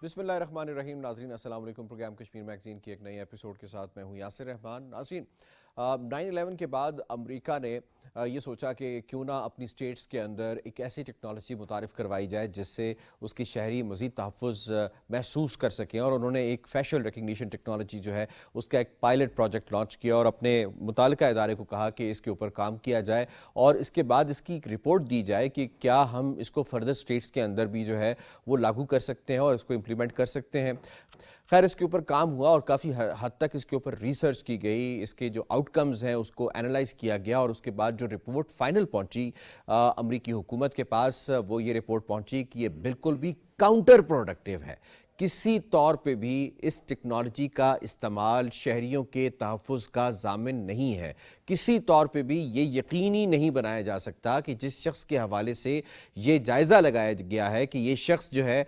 بسم اللہ الرحمن الرحیم. ناظرین السلام علیکم. پروگرام کشمیر میگزین کی ایک نئی ایپیسوڈ کے ساتھ میں ہوں یاسر رحمان. ناظرین 9/11 کے بعد امریکہ نے یہ سوچا کہ کیوں نہ اپنی سٹیٹس کے اندر ایک ایسی ٹیکنالوجی متعارف کروائی جائے جس سے اس کی شہری مزید تحفظ محسوس کر سکیں, اور انہوں نے ایک فیشل ریکگنیشن ٹیکنالوجی جو ہے اس کا ایک پائلٹ پروجیکٹ لانچ کیا اور اپنے متعلقہ ادارے کو کہا کہ اس کے اوپر کام کیا جائے اور اس کے بعد اس کی ایک رپورٹ دی جائے کہ کیا ہم اس کو فردر سٹیٹس کے اندر بھی جو ہے وہ لاگو کر سکتے ہیں اور اس کو امپلیمنٹ کر سکتے ہیں. خیر اس کے اوپر کام ہوا اور کافی حد تک اس کے اوپر ریسرچ کی گئی, اس کے جو آؤٹ کمز ہیں اس کو انالائز کیا گیا, اور اس کے بعد جو رپورٹ فائنل پہنچی امریکی حکومت کے پاس, وہ یہ رپورٹ پہنچی کہ یہ بالکل بھی کاؤنٹر پروڈکٹیو ہے. کسی طور پہ بھی اس ٹیکنالوجی کا استعمال شہریوں کے تحفظ کا ضامن نہیں ہے. کسی طور پہ بھی یہ یقینی نہیں بنایا جا سکتا کہ جس شخص کے حوالے سے یہ جائزہ لگایا گیا ہے کہ یہ شخص جو ہے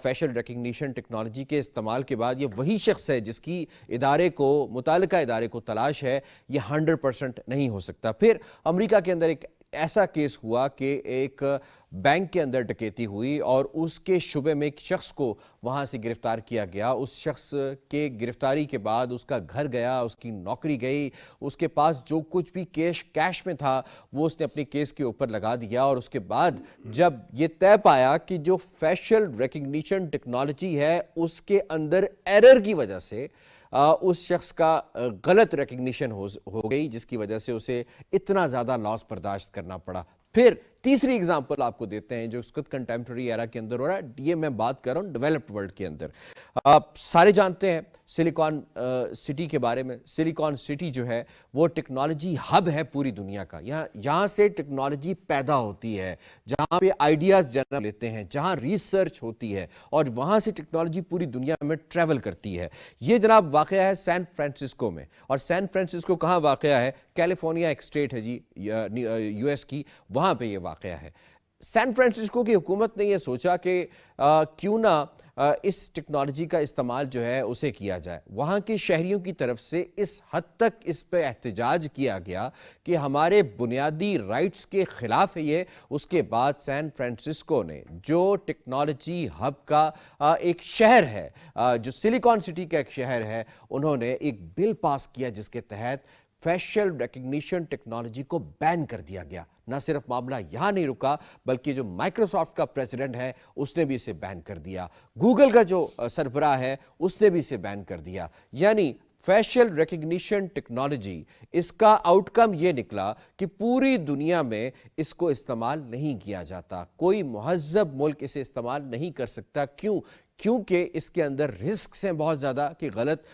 فیشل ریکگنیشن ٹیکنالوجی کے استعمال کے بعد یہ وہی شخص ہے جس کی متعلقہ ادارے کو تلاش ہے, یہ 100% نہیں ہو سکتا. پھر امریکہ کے اندر ایک ایسا کیس ہوا کہ ایک بینک کے اندر ڈکیتی ہوئی اور اس کے شبے میں ایک شخص کو وہاں سے گرفتار کیا گیا. اس شخص کے گرفتاری کے بعد اس کا گھر گیا, اس کی نوکری گئی, اس کے پاس جو کچھ بھی کیش میں تھا وہ اس نے اپنے کیس کے اوپر لگا دیا, اور اس کے بعد جب یہ طے پایا کہ جو فیشل ریکگنیشن ٹیکنالوجی ہے اس کے اندر ایرر کی وجہ سے اس شخص کا غلط ریکگنیشن ہو گئی, جس کی وجہ سے اسے اتنا زیادہ لاس برداشت کرنا پڑا. پھر تیسری اگزامپل آپ کو دیتے ہیں جو اس وقت کنٹمپرری ایرا کے اندر ہو رہا ہے. یہ میں بات کر رہا ہوں ڈیولپڈ ورلڈ کے اندر. آپ سارے جانتے ہیں سلیکان سٹی کے بارے میں. سلیکان سٹی جو ہے وہ ٹیکنالوجی ہب ہے پوری دنیا کا. یہاں سے ٹیکنالوجی پیدا ہوتی ہے, جہاں پہ آئیڈیاز جنم لیتے ہیں, جہاں ریسرچ ہوتی ہے, اور وہاں سے ٹیکنالوجی پوری دنیا میں ٹریول کرتی ہے. یہ جناب واقعہ ہے سین فرانسسکو میں. اور سین فرانسسکو کہاں واقعہ ہے؟ کیلیفورنیا ایک اسٹیٹ ہے جی یو ایس کی, وہاں پہ یہ واقعہ ہے. سین فرانسسکو کی حکومت نے یہ سوچا کہ کیوں نہ اس ٹیکنالوجی کا استعمال جو ہے اسے کیا جائے. وہاں کے شہریوں کی طرف سے اس حد تک اس پہ احتجاج کیا گیا کہ ہمارے بنیادی رائٹس کے خلاف ہے یہ. اس کے بعد سین فرانسسکو نے جو ٹیکنالوجی ہب کا ایک شہر ہے, جو سلیکان سٹی کا ایک شہر ہے, انہوں نے ایک بل پاس کیا جس کے تحت فیشل ریکگنیشن ٹیکنالوجی کو بین کر دیا گیا. نہ صرف معاملہ یہاں نہیں رکا بلکہ جو مائکروسافٹ کا پریزیڈنٹ ہے اس نے بھی اسے بین کر دیا, گوگل کا جو سربراہ ہے اس نے بھی اسے بین کر دیا. یعنی فیشل ریکگنیشن ٹیکنالوجی, اس کا آؤٹ کم یہ نکلا کہ پوری دنیا میں اس کو استعمال نہیں کیا جاتا. کوئی مہذب ملک اسے استعمال نہیں کر سکتا. کیونکہ اس کے اندر رسکس ہیں بہت زیادہ کہ غلط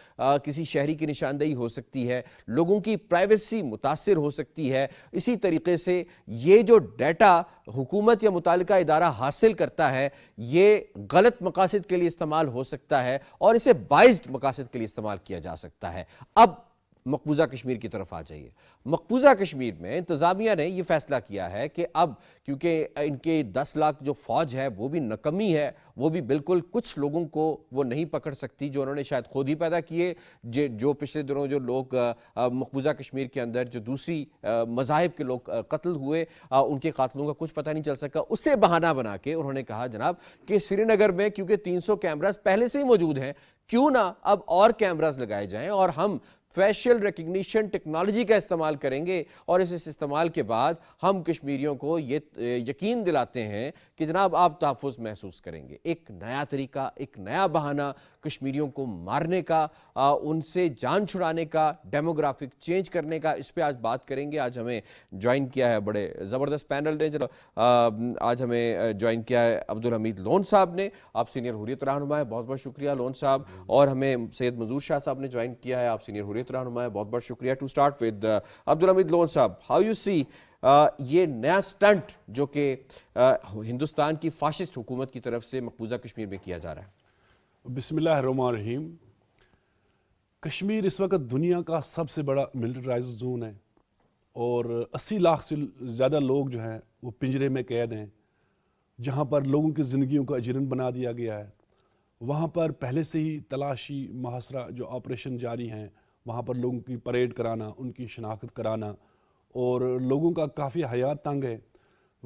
کسی شہری کی نشاندہی ہو سکتی ہے, لوگوں کی پرائیویسی متاثر ہو سکتی ہے. اسی طریقے سے یہ جو ڈیٹا حکومت یا متعلقہ ادارہ حاصل کرتا ہے یہ غلط مقاصد کے لیے استعمال ہو سکتا ہے, اور اسے بائزڈ مقاصد کے لیے استعمال کیا جا سکتا ہے. اب مقبوضہ کشمیر کی طرف آ جائیے. مقبوضہ کشمیر میں انتظامیہ نے یہ فیصلہ کیا ہے کہ اب کیونکہ ان کے 10 لاکھ جو فوج ہے وہ بھی نکمی ہے, وہ بھی بالکل کچھ لوگوں کو وہ نہیں پکڑ سکتی جو انہوں نے شاید خود ہی پیدا کیے. جو پچھلے دنوں جو لوگ مقبوضہ کشمیر کے اندر جو دوسری مذاہب کے لوگ قتل ہوئے, ان کے قاتلوں کا کچھ پتہ نہیں چل سکا. اسے بہانہ بنا کے انہوں نے کہا جناب کہ سری نگر میں کیونکہ 300 کیمراز پہلے سے ہی موجود ہیں, کیوں نہ اب اور کیمراز لگائے جائیں اور ہم فیشل ریکگنیشن ٹیکنالوجی کا استعمال کریں گے, اور اس استعمال کے بعد ہم کشمیریوں کو یہ یقین دلاتے ہیں کہ جناب آپ تحفظ محسوس کریں گے. ایک نیا طریقہ, ایک نیا بہانہ کشمیریوں کو مارنے کا, ان سے جان چھڑانے کا, ڈیموگرافک چینج کرنے کا. اس پہ آج بات کریں گے. آج ہمیں جوائن کیا ہے بڑے زبردست پینل نے. آج ہمیں جوائن کیا ہے عبدالحمید لون صاحب نے, آپ سینئر حریت رہنما ہے, بہت بہت شکریہ لون صاحب. اور ہمیں سید منظور شاہ صاحب نے جوائن کیا ہے, آپ سینئر حریت رہنما ہے, بہت بہت شکریہ. To start with Abdul Hamid Lone sahib, how you see یہ نیا سٹنٹ جو کہ ہندوستان کی فاشسٹ حکومت کی طرف سے مقبوضہ کشمیر میں کیا جا رہا ہے؟ بسم اللہ الرحمن الرحیم. کشمیر اس وقت دنیا کا سب سے بڑا ملٹرائز زون ہے, اور 80 لاکھ سے زیادہ لوگ جو ہیں وہ پنجرے میں قید ہیں, جہاں پر لوگوں کی زندگیوں کا اجرن بنا دیا گیا ہے. وہاں پر پہلے سے ہی تلاشی محاصرہ جو آپریشن جاری ہیں, وہاں پر لوگوں کی پریڈ کرانا, ان کی شناخت کرانا, اور لوگوں کا کافی حیات تنگ ہے.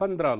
15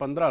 15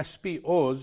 SPOs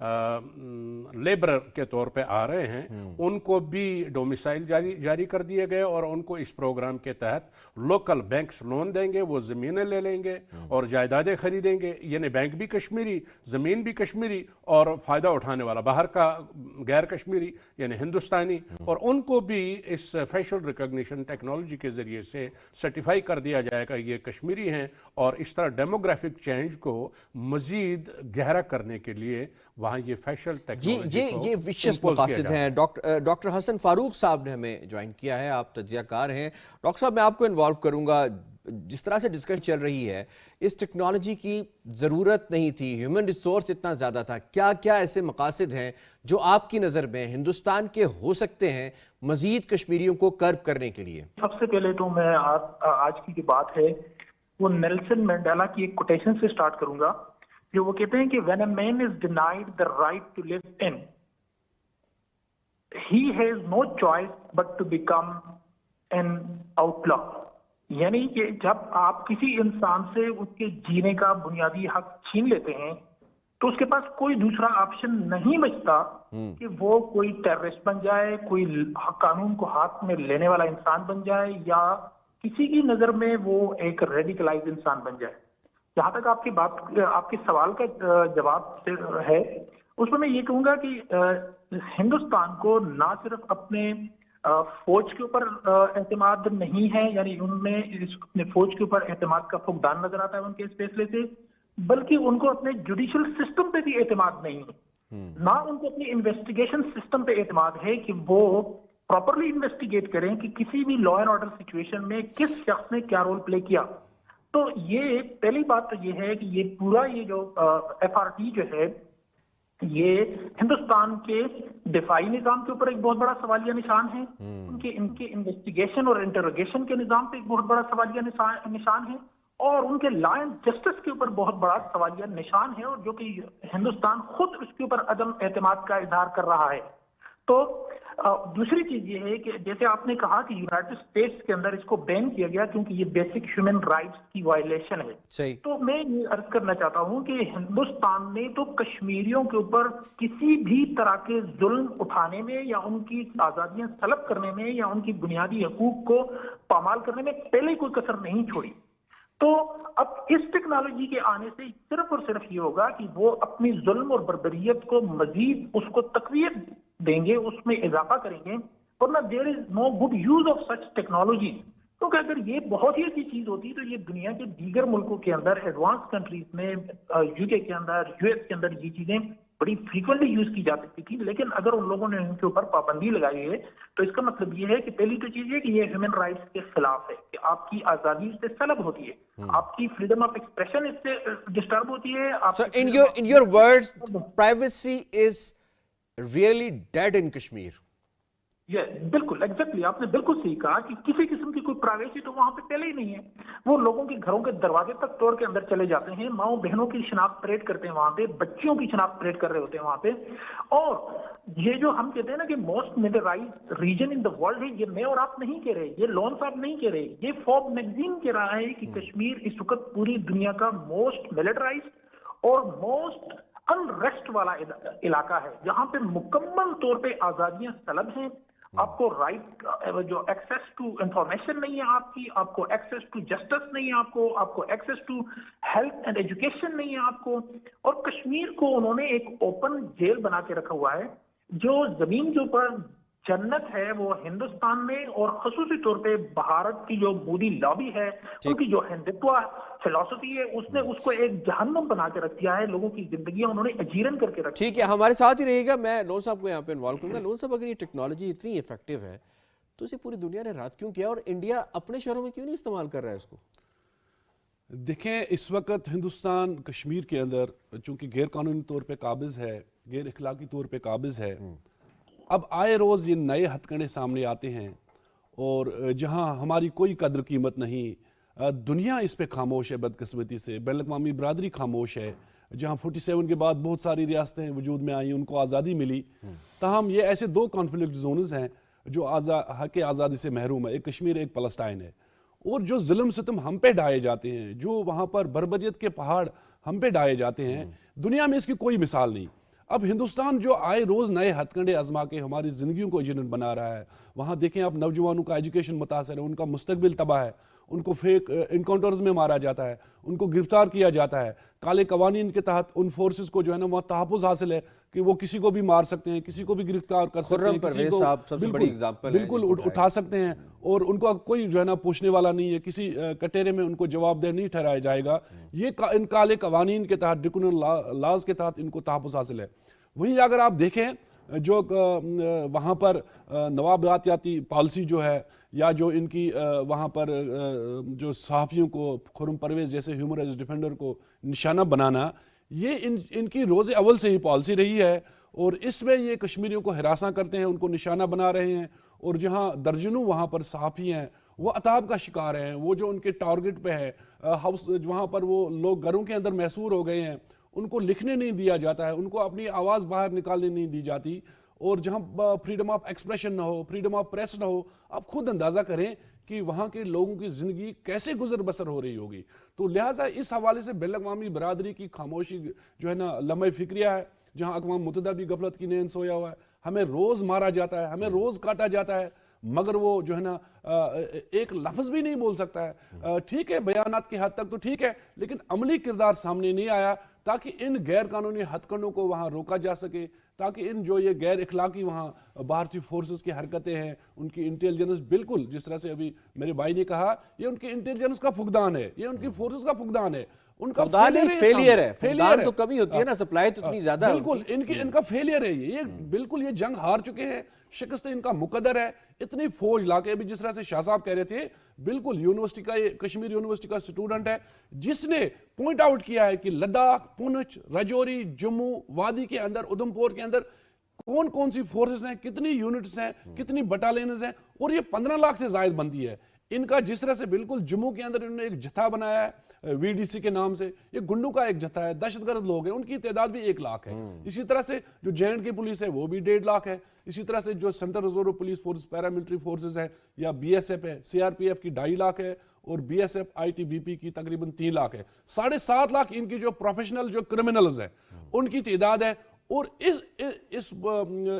لیبر کے طور پہ آ رہے ہیں ان کو بھی ڈومیسائل جاری کر دیے گئے اور ان کو اس پروگرام کے تحت لوکل بینکس لون دیں گے, وہ زمینیں لے لیں گے اور جائیدادیں خریدیں گے, یعنی بینک بھی کشمیری, زمین بھی کشمیری اور فائدہ اٹھانے والا باہر کا غیر کشمیری یعنی ہندوستانی, اور ان کو بھی اس فیشل ریکگنیشن ٹیکنالوجی کے ذریعے سے سرٹیفائی کر دیا جائے گا یہ کشمیری ہیں. اور اس طرح ڈیموگرافک چینج کو مزید گہرا کرنے کے لیے وہاں یہ فیشل ٹیکنالوجی یہ وشیس مقاصد ہیں. ڈاکٹر حسن فاروق صاحب نے ہمیں جوائن کیا ہے, آپ تجزیہ کار ہیں. ڈاکٹر صاحب میں آپ کو انوالو کروں گا. جس طرح سے ڈسکشن چل رہی ہے, اس ٹیکنالوجی کی ضرورت نہیں تھی, ہیومن ریسورس اتنا زیادہ تھا, کیا کیا ایسے مقاصد ہیں جو آپ کی نظر میں ہندوستان کے ہو سکتے ہیں مزید کشمیریوں کو کرب کرنے کے لیے؟ سب سے پہلے تو میں آج کی جو بات ہے وہ نیلسن مینڈیلا کی ایک کوٹیشن سے سٹارٹ کروں گا, جو وہ کہتے ہیں کہ when a man is denied the right to live in, he has no choice but to become an outlaw. یعنی کہ جب آپ کسی انسان سے اس کے جینے کا بنیادی حق چھین لیتے ہیں تو اس کے پاس کوئی دوسرا آپشن نہیں بچتا کہ وہ کوئی ٹیررسٹ بن جائے, کوئی قانون کو ہاتھ میں لینے والا انسان بن جائے, یا کسی کی نظر میں وہ ایک ریڈیکلائز انسان بن جائے. جہاں تک آپ کی بات, آپ کے سوال کا جواب ہے, اس میں یہ کہوں گا کہ ہندوستان کو نہ صرف اپنے فوج کے اوپر اعتماد نہیں ہے, یعنی ان میں اپنے فوج کے اوپر اعتماد کا فقدان نظر آتا ہے ان کے اس فیصلے سے, بلکہ ان کو اپنے جوڈیشل سسٹم پہ بھی اعتماد نہیں ہے, نہ ان کو اپنی انویسٹیگیشن سسٹم پہ اعتماد ہے کہ وہ پراپرلی انویسٹیگیٹ کریں کہ کسی بھی لا اینڈ آرڈر سچویشن میں کس شخص نے کیا رول پلے کیا. تو یہ پہلی بات تو یہ ہے کہ یہ پورا یہ جو FRT جو ہے یہ ہندوستان کے دفاعی نظام کے اوپر ایک بہت بڑا سوالیہ نشان ہے, ان کے انویسٹیگیشن اور انٹروگیشن کے نظام پہ ایک بہت بڑا سوالیہ نشان ہے, اور ان کے لا اینڈ جسٹس کے اوپر بہت بڑا سوالیہ نشان ہے, اور جو کہ ہندوستان خود اس کے اوپر عدم اعتماد کا اظہار کر رہا ہے. تو دوسری چیز یہ ہے کہ جیسے آپ نے کہا کہ یونائٹڈ اسٹیٹس کے اندر اس کو بین کیا گیا کیونکہ یہ بیسک ہیومن رائٹس کی وائلیشن ہے. صحیح. تو میں یہ عرض کرنا چاہتا ہوں کہ ہندوستان نے تو کشمیریوں کے اوپر کسی بھی طرح کے ظلم اٹھانے میں یا ان کی آزادیاں طلب کرنے میں یا ان کی بنیادی حقوق کو پامال کرنے میں پہلے کوئی کسر نہیں چھوڑی. تو اب اس ٹیکنالوجی کے آنے سے صرف اور صرف یہ ہوگا کہ وہ اپنی ظلم اور بربریت کو مزید اس کو تقویت دیں گے, اس میں اضافہ کریں گے, ورنہ there is no good use of such technology. کیونکہ اگر یہ بہت ہی اچھی چیز ہوتی تو یہ دنیا کے دیگر ملکوں کے اندر, ایڈوانس کنٹریز میں, UK کے اندر, US کے اندر یہ چیزیں بڑی فریکوینٹلی یوز کی جا سکتی تھی. لیکن اگر ان لوگوں نے ان کے اوپر پابندی لگائی ہے تو اس کا مطلب یہ ہے کہ پہلی تو چیز یہ کہ یہ ہیومن رائٹس کے خلاف ہے, کہ آپ کی آزادی اس سے سلب ہوتی ہے, آپ کی فریڈم آف ایکسپریشن اس سے ڈسٹرب ہوتی ہے. So in your words, privacy is really dead in Kashmir. بالکل ایگزیکٹلی آپ نے بالکل صحیح کہا کہ کسی قسم کی کوئی پرائیویسی تو وہاں پہ پہلے ہی نہیں ہے. وہ لوگوں کے گھروں کے دروازے تک توڑ کے اندر چلے جاتے ہیں, ماؤں بہنوں کی شناخت پریڈ کرتے ہیں وہاں پہ, بچیوں کی شناخت پریڈ کر رہے ہوتے ہیں وہاں پہ. اور یہ جو ہم کہتے ہیں نا کہ most militarized region in the world ہے, یہ میں اور آپ نہیں کہہ رہے, یہ لون صاحب نہیں کہہ رہے, یہ فورب میگزین کہہ رہا ہے کہ کشمیر اس وقت پوری دنیا کا موسٹ ملٹرائزڈ اور موسٹ انریسٹ والا علاقہ ہے, جہاں پہ مکمل طور پہ آزادیاں طلب ہیں. آپ کو رائٹ جو ایکسیس ٹو انفارمیشن نہیں ہے آپ کو ایکسیس ٹو جسٹس نہیں ہے, آپ کو access to health and education نہیں ہے آپ کو. اور کشمیر کو انہوں نے ایک اوپن جیل بنا کے رکھا ہوا ہے. جو زمین کے اوپر جنت ہے وہ ہندوستان میں, اور خصوصی طور پہ بھارت کی جو مودی لابی ہے, ان کی جو ہندوتوا فلسفی ہے, اس نے اس کو ایک جہنم بنا کے رکھ دیا ہے. لوگوں کی زندگیاں انہوں نے اجیرن کر کے رکھی. ٹھیک ہے, ہمارے ساتھ ہی رہے گا. میں لون صاحب کو یہاں پہ انوالو کروں گا. لون صاحب, اگر یہ ٹیکنالوجی اتنی افیکٹو ہے تو اسے پوری دنیا نے رات کیوں کیا, اور انڈیا اپنے شہروں میں کیوں نہیں استعمال کر رہا ہے اس کو؟ دیکھیں, اس وقت ہندوستان کشمیر کے اندر چونکہ غیر قانونی طور پہ قابض ہے, غیر اخلاقی طور پہ قابض ہے, اب آئے روز یہ نئے ہتھ کنڈے سامنے آتے ہیں, اور جہاں ہماری کوئی قدر قیمت نہیں, دنیا اس پہ خاموش ہے بدقسمتی سے, بین الاقوامی برادری خاموش ہے. جہاں 47 کے بعد بہت ساری ریاستیں وجود میں آئیں, ان کو آزادی ملی, تاہم یہ ایسے دو کانفلکٹ زونز ہیں جو حق آزادی سے محروم ہے, ایک کشمیر ایک فلسطین ہے. اور جو ظلم ستم ہم پہ ڈھائے جاتے ہیں, جو وہاں پر بربریت کے پہاڑ ہم پہ ڈھائے جاتے ہیں, دنیا میں اس کی کوئی مثال نہیں. اب ہندوستان جو آئے روز نئے ہتھ کنڈے آزما کے ہماری زندگیوں کو ایجنٹ بنا رہا ہے، وہاں دیکھیں آپ نوجوانوں کا ایجوکیشن متاثر ہے، ان کا مستقبل تباہ ہے، ان کو فیک انکاؤنٹرز میں مارا جاتا ہے، ان کو گرفتار کیا جاتا ہے، کالے قوانین کے تحت ان فورسز کو جو ہے نا وہاں تحفظ حاصل ہے کہ وہ کسی کو بھی مار سکتے ہیں، کسی کو بھی گرفتار کر سکتے ہیں، کسی کو بالکل اٹھا سکتے ہیں، اور ان کو کوئی جو ہے نا پوچھنے والا نہیں ہے، کسی کٹہرے میں ان کو جواب دہ نہیں ٹھہرایا جائے گا. یہ ان کالے قوانین کے تحت، ڈرکونین لاز کے تحت ان کو تحفظ حاصل ہے. وہیں اگر آپ دیکھیں جو وہاں پر نوآبادیاتی پالیسی جو ہے، یا جو ان کی وہاں پر جو صحافیوں کو، خرم پرویز جیسے ہیومن رائٹس ڈیفینڈر کو نشانہ بنانا، یہ ان کی روز اول سے ہی پالیسی رہی ہے. اور اس میں یہ کشمیریوں کو ہراساں کرتے ہیں، ان کو نشانہ بنا رہے ہیں، اور جہاں درجنوں وہاں پر صحافی ہیں وہ عطاب کا شکار ہیں، وہ جو ان کے ٹارگٹ پہ ہے، ہاؤس وہاں پر وہ لوگ گھروں کے اندر محصور ہو گئے ہیں، ان کو لکھنے نہیں دیا جاتا ہے، ان کو اپنی آواز باہر نکالنے نہیں دی جاتی. اور جہاں فریڈم آف ایکسپریشن نہ ہو، فریڈم آف پریس نہ ہو، آپ خود اندازہ کریں کہ وہاں کے لوگوں کی زندگی کیسے گزر بسر ہو رہی ہوگی. تو لہٰذا اس حوالے سے بین الاقوامی برادری کی خاموشی جو ہے نا لمحہ فکریہ ہے، جہاں اقوام متحدہ بھی غفلت کی نیند سویا ہوا ہے. ہمیں روز مارا جاتا ہے، ہمیں روز کاٹا جاتا ہے، مگر وہ جو ہے نا ایک لفظ بھی نہیں بول سکتا ہے. ٹھیک ہے، بیانات کی حد تک تو ٹھیک ہے، لیکن عملی کردار سامنے نہیں آیا تاکہ ان غیر قانونی ہتھ کنڈوں کو وہاں روکا جا سکے، تاکہ ان جو یہ غیر اخلاقی وہاں بھارتی فورسز کی حرکتیں ہیں، ان کی انٹیلیجنس، بالکل جس طرح سے ابھی میرے بھائی نے کہا، یہ ان کی انٹیلیجنس کا فقدان ہے، یہ ان کی فورسز کا فقدان ہے، ان کا فیلئر ہے. فقدان تو کمی ہوتی ہے نا، سپلائی تو اتنی زیادہ ہے. بالکل ان کا فیلئر ہے. یہ بالکل یہ جنگ ہار چکے ہیں، شکست ان کا مقدر ہے. اتنی فوج لا کے، ابھی جس طرح سے شاہ صاحب کہہ رہے تھے، بالکل یونیورسٹی کا، یہ کشمیر یونیورسٹی کا اسٹوڈنٹ ہے جس نے پوائنٹ آؤٹ کیا ہے کہ لداخ، پونچھ، رجوری، جموں وادی کے اندر، ادھم پور کے اندر کون کون سی فورسز ہیں، کتنی یونٹس ہیں، کتنی بٹالینز ہیں، اور یہ 15 لاکھ سے زائد بنتی ہے. ان کا جس طرح سے بالکل جموں کے اندر انہوں نے ایک جتھا بنایا ہے وی ڈی سی کے نام سے، یہ گنڈوں کا ایک جتھا ہے، دہشت گرد لوگ ہیں، ان کی تعداد بھی 1 لاکھ ہے. اسی طرح سے جو جے کی پولیس ہے وہ بھی 1.5 لاکھ ہے. اسی طرح سے جو central reserve police force, paramilitary forces ہے، یا بی ایس ایف ہے، سی آر پی ایف کی 2.5 لاکھ ہے، اور B S F, I T B P کی تقریباً 3 لاکھ ہے. 7.5 لاکھ ان کی جو پروفیشنل جو کرمنلز ہیں ان کی تعداد ہے. اور اس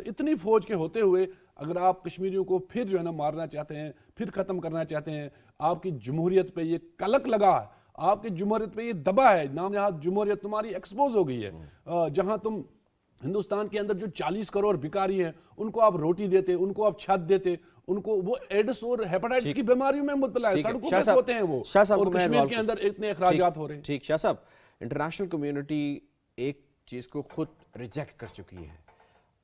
اتنی فوج کے ہوتے ہوئے اگر آپ کشمیریوں کو پھر جو ہے نا مارنا چاہتے ہیں، پھر ختم کرنا چاہتے ہیں، آپ کی جمہوریت پہ یہ کلک لگا ہے، آپ کی جمہوریت پہ یہ دبا ہے، نام نہاد جمہوریت تمہاری ایکسپوز ہو گئی ہے. جہاں تم ہندوستان کے اندر جو 40 کروڑ بھکاری ہیں ان کو آپ روٹی دیتے، ان کو آپ چھت دیتے، ان کو وہ ایڈس اور ہیپاٹائٹس کی بیماریوں میں مبتلا ہے، سڑکوں پہ سوتے ہیں وہ، اور کشمیر کے اندر اتنے اخراجات ہو رہے ہیں. ٹھیک، شاہ صاحب، انٹرنیشنل کمیونٹی ایک چیز کو خود ریجیکٹ کر چکی ہے.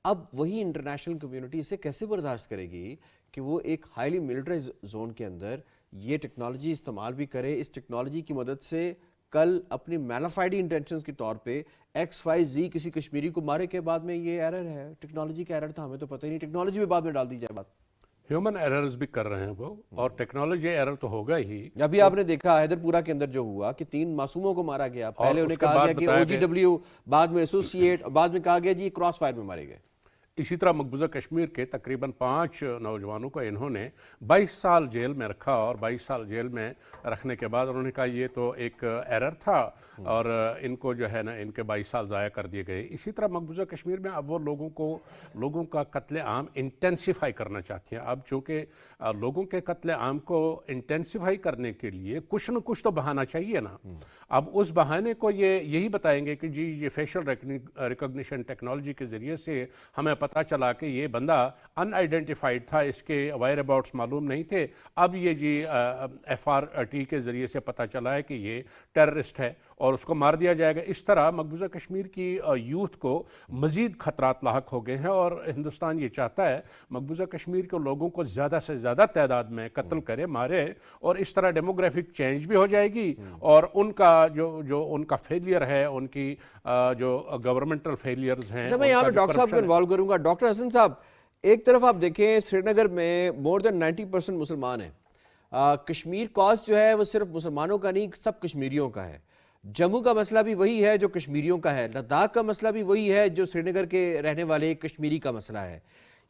اب وہی انٹرنیشنل کمیونٹی اسے کیسے برداشت کرے گی کہ وہ ایک ہائیلی ملٹرائز زون کے اندر یہ ٹیکنالوجی استعمال بھی کرے، اس ٹیکنالوجی کی مدد سے کل اپنی میلافائڈی انٹینشنز کے طور پہ XYZ کسی کشمیری کو مارے کے بعد میں یہ ایرر ہے، ٹیکنالوجی کا ایرر تھا، ہمیں تو پتہ ہی نہیں، ٹیکنالوجی بھی بعد میں ڈال دی جائے بات. ہیومن ایررز بھی کر رہے ہیں وہ، اور ٹیکنالوجی ایرر تو ہوگا ہی. ابھی آپ نے دیکھا حیدر پورہ کے اندر جو ہوا کہ 3 معصوموں کو مارا گیا، پہلے انہیں کہا گیا کہ OGW، بعد میں ایسوسیٹ، بعد میں کہا گیا جی کراس فائر میں مارے گئے. اسی طرح مقبوضہ کشمیر کے تقریباً 5 نوجوانوں کو انہوں نے 22 سال جیل میں رکھا، اور 22 سال جیل میں رکھنے کے بعد انہوں نے کہا یہ تو ایک ایرر تھا، اور ان کو جو ہے نا ان کے 22 سال ضائع کر دیے گئے. اسی طرح مقبوضہ کشمیر میں اب وہ لوگوں کا قتل عام انٹینسیفائی کرنا چاہتے ہیں. اب چونکہ لوگوں کے قتل عام کو انٹینسیفائی کرنے کے لیے کچھ نہ کچھ تو بہانہ چاہیے نا. اب اس بہانے کو یہی بتائیں گے کہ جی یہ فیشل ریکگنیشن ٹیکنالوجی کے ذریعے سے ہمیں پتہ چلا کہ یہ بندہ ان آئیڈینٹیفائڈ تھا، اس کے وائر اباؤٹس معلوم نہیں تھے، اب یہ جی FRT کے ذریعے سے پتہ چلا ہے کہ یہ ٹیررسٹ ہے اور اس کو مار دیا جائے گا. اس طرح مقبوضہ کشمیر کی یوتھ کو مزید خطرات لاحق ہو گئے ہیں، اور ہندوستان یہ چاہتا ہے مقبوضہ کشمیر کے لوگوں کو زیادہ سے زیادہ تعداد میں قتل کرے، مارے، اور اس طرح ڈیموگرافک چینج بھی ہو جائے گی، اور ان کا جو ان کا فیلئر ہے، ان کی جو گورنمنٹل فیلئرز ہیں. میں یہاں پہ ڈاکٹر صاحب کو انوالو کروں گا. ڈاکٹر حسن صاحب، ایک طرف آپ دیکھیں سری نگر میں مور دین 90% مسلمان ہیں. کشمیر کاز جو ہے وہ صرف مسلمانوں کا نہیں، سب کشمیریوں کا ہے. جموں کا مسئلہ بھی وہی ہے جو کشمیریوں کا ہے، لداخ کا مسئلہ بھی وہی ہے جو سری نگر کے رہنے والے کشمیری کا مسئلہ ہے.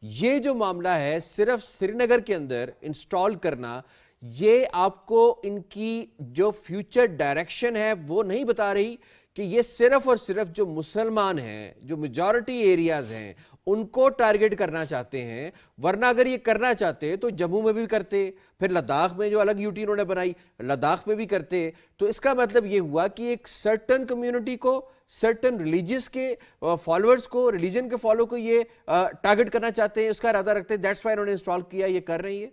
یہ جو معاملہ ہے صرف سری نگر کے اندر انسٹال کرنا، یہ آپ کو ان کی جو فیوچر ڈائریکشن ہے وہ نہیں بتا رہی کہ یہ صرف اور صرف جو مسلمان ہیں، جو میجورٹی ایریاز ہیں، ان کو ٹارگٹ کرنا چاہتے ہیں، ورنہ اگر یہ کرنا چاہتے تو جموں میں بھی کرتے، پھر لداخ میں جو الگ یوٹی انہوں نے بنائی لداخ میں بھی کرتے. تو اس کا مطلب یہ ہوا کہ ایک سرٹن کمیونٹی کو، سرٹن ریلیجس کے فالوورز کو، ریلیجن کے فالو کو یہ ٹارگٹ کرنا چاہتے ہیں، اس کا ارادہ رکھتے ہیں. دیٹس وائی انہوں نے انسٹال کیا. یہ کر رہی ہے.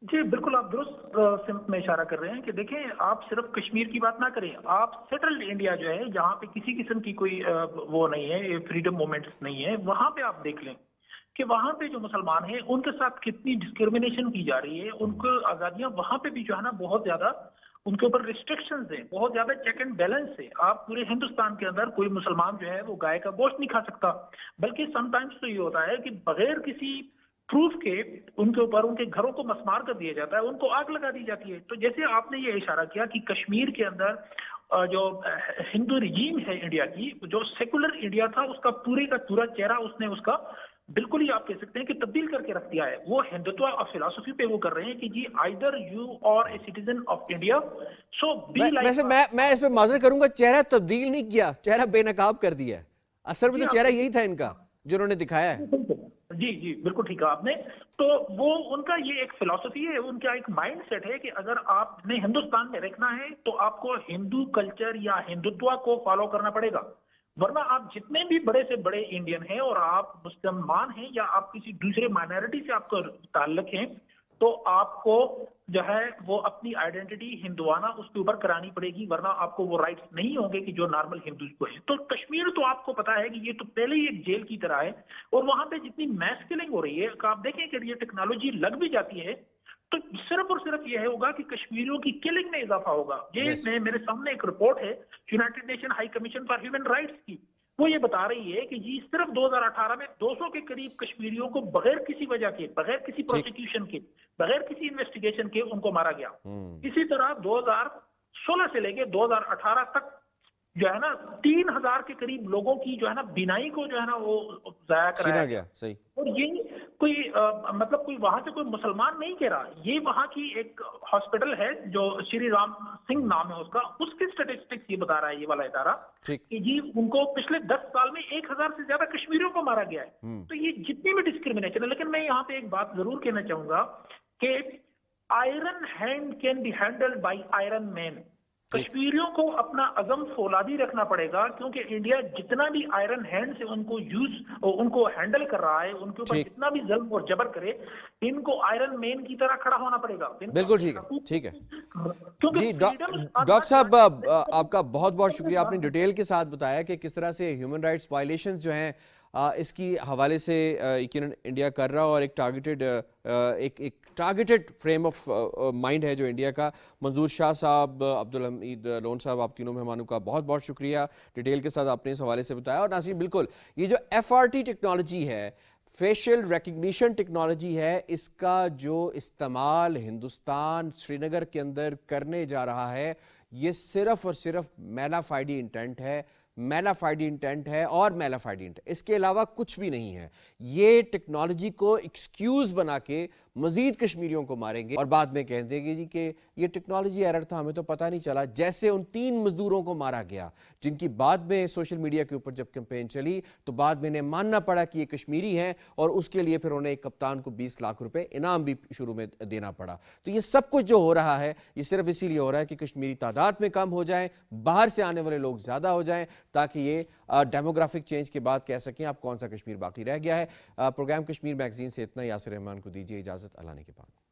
جی بالکل، آپ درست سمت میں اشارہ کر رہے ہیں کہ دیکھیں، آپ صرف کشمیر کی بات نہ کریں، آپ سیٹلڈ انڈیا جو ہے جہاں پہ کسی قسم کی کوئی وہ نہیں ہے، فریڈم مومنٹس نہیں ہے، وہاں پہ آپ دیکھ لیں کہ وہاں پہ جو مسلمان ہیں ان کے ساتھ کتنی ڈسکرمنیشن کی جا رہی ہے. ان کو آزادیاں وہاں پہ بھی جو ہے نا بہت زیادہ ان کے اوپر ریسٹرکشنز ہیں، بہت زیادہ چیک اینڈ بیلنس ہے. آپ پورے ہندوستان کے اندر کوئی مسلمان جو ہے وہ گائے کا گوشت نہیں کھا سکتا، بلکہ سم ٹائمز تو یہ ہوتا ہے کہ بغیر کسی پروف کے ان کے اوپر ان کے گھروں کو مسمار کر دیا جاتا ہے، ان کو آگ لگا دی جاتی ہے. تو جیسے آپ نے یہ اشارہ کیا کہ کشمیر کے اندر جو ہندو رجیم ہے انڈیا کی، جو سیکولر انڈیا تھا، اس کا پورے کا پورا چہرہ اس نے اس کا بالکل ہی آپ کہہ سکتے ہیں کہ تبدیل کر کے رکھ دیا ہے. وہ ہندوتوا اور فلاسفی پہ وہ کر رہے ہیں کہ جی either you are a citizen of India so be like. ویسے میں اس پہ معذرت کروں گا، چہرہ تبدیل نہیں کیا، چہرہ بے نقاب کر دیا ہے. اصل میں تو چہرہ یہی تھا ان کا جو انہوں نے دکھایا ہے. جی جی بالکل ٹھیک ہے آپ نے. تو وہ ان کا یہ ایک فلسفی ہے، ان کا ایک مائنڈ سیٹ ہے کہ اگر آپ نے ہندوستان میں رکھنا ہے تو آپ کو ہندو کلچر یا ہندوتوا کو فالو کرنا پڑے گا، ورنہ آپ جتنے بھی بڑے سے بڑے انڈین ہیں اور آپ مسلمان ہیں یا آپ کسی دوسرے مائنارٹی سے آپ کا تعلق ہے، تو آپ کو جو ہے وہ اپنی آئیڈینٹی ہندوانہ اس کے اوپر کرانی پڑے گی، ورنہ آپ کو وہ رائٹس نہیں ہوں گے کہ جو نارمل ہندوز کو ہیں. تو کشمیر تو آپ کو پتا ہے کہ یہ تو پہلے ہی ایک جیل کی طرح ہے، اور وہاں پہ جتنی میس کلنگ ہو رہی ہے، آپ دیکھیں کہ یہ ٹیکنالوجی لگ بھی جاتی ہے تو صرف اور صرف یہ ہوگا کہ کشمیریوں کی کلنگ میں اضافہ ہوگا. یہ میرے سامنے ایک رپورٹ ہے United nation high commission for human rights کی، وہ یہ بتا رہی ہے کہ جی صرف 2018 میں 200 کے قریب کشمیریوں کو بغیر کسی وجہ کے، بغیر کسی پروسیکیوشن کے، بغیر کسی انویسٹیگیشن کے ان کو مارا گیا. اسی طرح 2016 سے لے کے 2018 تک جو ہے نا 3000 کے قریب لوگوں کی جو ہے نا بینائی کو جو ہے نا وہ ضائع کرایا گیا. صحیح. اور یہ کوئی مطلب کوئی وہاں سے کوئی مسلمان نہیں کہہ رہا، یہ وہاں کی ایک ہاسپٹل ہے جو شری رام سنگھ نام ہے اس کا، اس کے اسٹیٹسٹکس یہ بتا رہا ہے یہ والا ادارہ کہ جی ان کو پچھلے 10 سال میں 1000 سے زیادہ کشمیریوں کو مارا گیا ہے. تو یہ جتنی بھی ڈسکریمنیشن ہے، لیکن میں یہاں پہ ایک بات ضرور کہنا چاہوں گا کہ iron hand can be handled by iron man. کشمیریوں کو اپنا عزم فولادی رکھنا پڑے گا، کیونکہ انڈیا جتنا بھی آئرن ہینڈ سے ان کو ہینڈل کر رہا ہے، ان کے اوپر جتنا بھی ظلم اور جبر کرے، ان کو آئرن مین کی طرح کھڑا ہونا پڑے گا. بالکل ٹھیک ہے. جی ڈاکٹر صاحب آپ کا بہت بہت شکریہ، آپ نے ڈیٹیل کے ساتھ بتایا کہ کس طرح سے ہیومن رائٹس وائلیشنز جو ہیں اس کی حوالے سے یقیناً انڈیا کر رہا، اور ایک ٹارگیٹڈ فریم آف مائنڈ ہے جو انڈیا کا. منظور شاہ صاحب، عبدالحمید لون صاحب، آپ تینوں مہمانوں کا بہت بہت شکریہ، ڈیٹیل کے ساتھ آپ نے اس حوالے سے بتایا. اور ناظرین بالکل یہ جو FRT ٹیکنالوجی ہے، فیشل ریکگنیشن ٹیکنالوجی ہے، اس کا جو استعمال ہندوستان سری نگر کے اندر کرنے جا رہا ہے، یہ صرف اور صرف میلافائڈی انٹینٹ ہے، میلافائڈی انٹینٹ ہے اور میلافائڈی انٹینٹ، اس کے علاوہ کچھ بھی نہیں ہے. یہ ٹیکنالوجی کو ایکسکیوز بنا کے مزید کشمیریوں کو ماریں گے اور بعد میں کہہ دیں گے جی کہ یہ ٹیکنالوجی ایرر تھا، ہمیں تو پتہ نہیں چلا. جیسے ان 3 مزدوروں کو مارا گیا جن کی بعد میں سوشل میڈیا کے اوپر جب کمپین چلی تو بعد میں انہیں ماننا پڑا کہ یہ کشمیری ہیں، اور اس کے لیے پھر انہیں ایک کپتان کو 20 لاکھ روپے انعام بھی شروع میں دینا پڑا. تو یہ سب کچھ جو ہو رہا ہے یہ صرف اسی لیے ہو رہا ہے کہ کشمیری تعداد میں کم ہو جائیں، باہر سے آنے والے لوگ زیادہ ہو جائیں، تاکہ یہ ڈیموگرافک چینج کے بعد کہہ سکیں آپ کون سا کشمیر باقی رہ گیا ہے. پروگرام کشمیر میگزین سے اتنا. یاسر رحمان کو دیجیے اجازت، اللہ نے کے بعد.